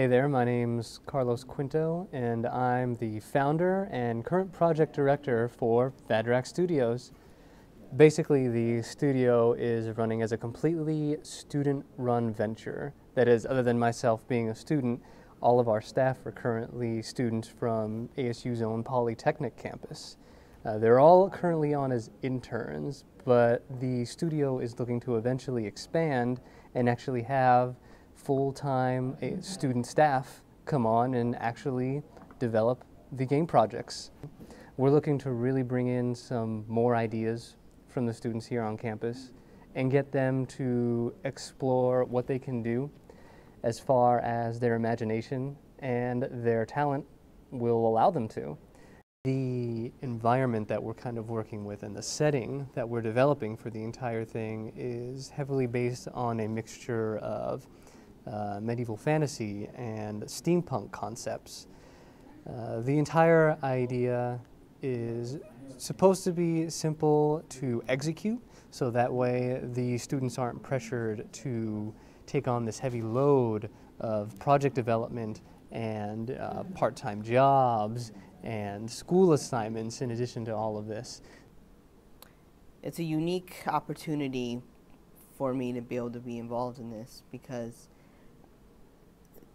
Hey there, my name's Carlos Quinto, and I'm the founder and current project director for Vadrac Studios. Basically, the studio is running as a completely student-run venture. That is, other than myself being a student, all of our staff are currently students from ASU's own Polytechnic campus. They're all currently on as interns, but the studio is looking to eventually expand and actually have full-time student staff come on and actually develop the game projects. We're looking to really bring in some more ideas from the students here on campus and get them to explore what they can do as far as their imagination and their talent will allow them to. The environment that we're kind of working with and the setting that we're developing for the entire thing is heavily based on a mixture of medieval fantasy and steampunk concepts. The entire idea is supposed to be simple to execute, so that way the students aren't pressured to take on this heavy load of project development and part-time jobs and school assignments in addition to all of this. It's a unique opportunity for me to be able to be involved in this because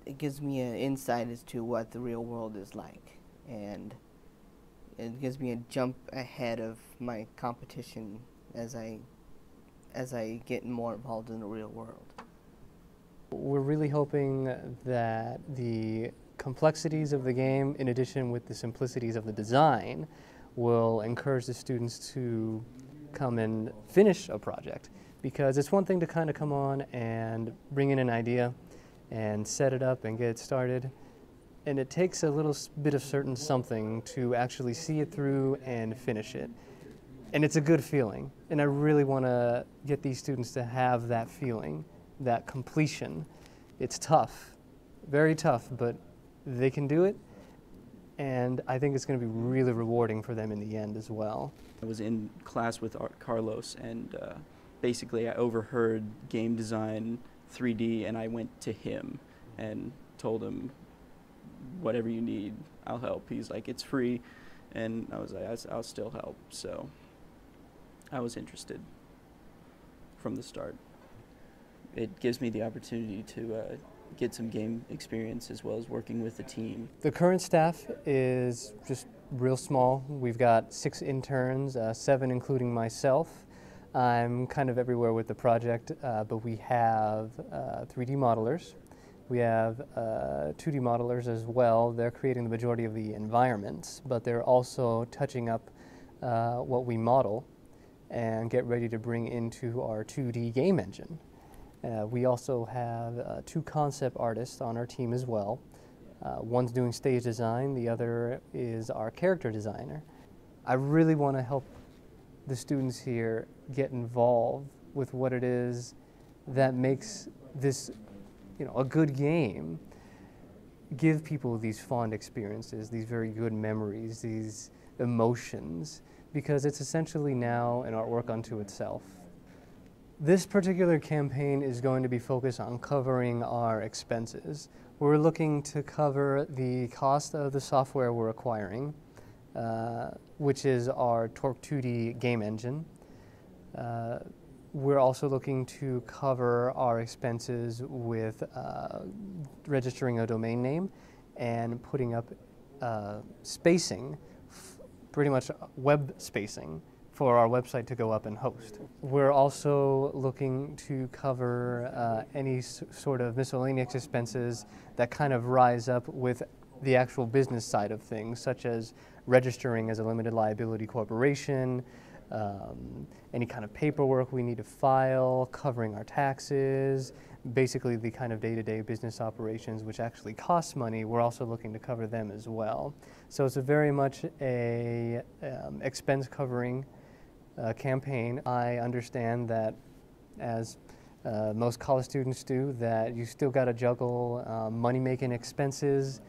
it gives me an insight as to what the real world is like, and it gives me a jump ahead of my competition as I get more involved in the real world. We're really hoping that the complexities of the game, in addition with the simplicities of the design, will encourage the students to come and finish a project. Because it's one thing to kind of come on and bring in an idea and set it up and get it started, and it takes a little bit of certain something to actually see it through and finish it. And it's a good feeling, and I really want to get these students to have that feeling, that completion. It's tough, very tough, but they can do it, and I think it's going to be really rewarding for them in the end as well. I was in class with Carlos, and basically I overheard game design 3D, and I went to him and told him, whatever you need, I'll help. He's like, it's free, and I was like, I'll still help. So I was interested from the start. It gives me the opportunity to get some game experience as well as working with the team. The current staff is just real small. We've got 6 interns, 7 including myself. I'm kind of everywhere with the project, but we have 3D modelers. We have 2D modelers as well. They're creating the majority of the environments, but they're also touching up what we model and get ready to bring into our 2D game engine. We also have 2 concept artists on our team as well. One's doing stage design, the other is our character designer. I really want to help the students here get involved with what it is that makes this, a good game. Give people these fond experiences, these very good memories, these emotions, because it's essentially now an artwork unto itself. This particular campaign is going to be focused on covering our expenses. We're looking to cover the cost of the software we're acquiring, which is our Torque 2D game engine. We're also looking to cover our expenses with registering a domain name and putting up spacing, pretty much web spacing, for our website to go up and host. We're also looking to cover any sort of miscellaneous expenses that kind of rise up with the actual business side of things, such as registering as a limited liability corporation, any kind of paperwork we need to file, covering our taxes, basically the kind of day-to-day business operations which actually cost money. We're also looking to cover them as well. So it's a very much a expense covering campaign. I understand that, as most college students do, that you still got to juggle money-making expenses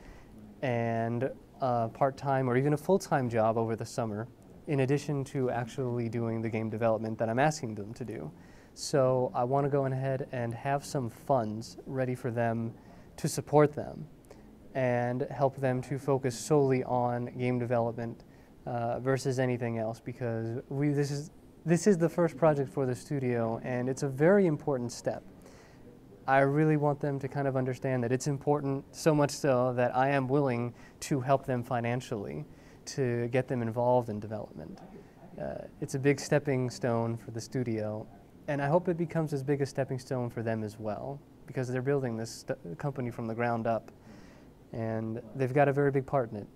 and part-time or even a full-time job over the summer, in addition to actually doing the game development that I'm asking them to do. So I want to go ahead and have some funds ready for them to support them and help them to focus solely on game development versus anything else, because this is the first project for the studio, and it's a very important step. I really want them to kind of understand that it's important, so much so that I am willing to help them financially to get them involved in development. It's a big stepping stone for the studio, and I hope it becomes as big a stepping stone for them as well, because they're building this company from the ground up, and they've got a very big part in it.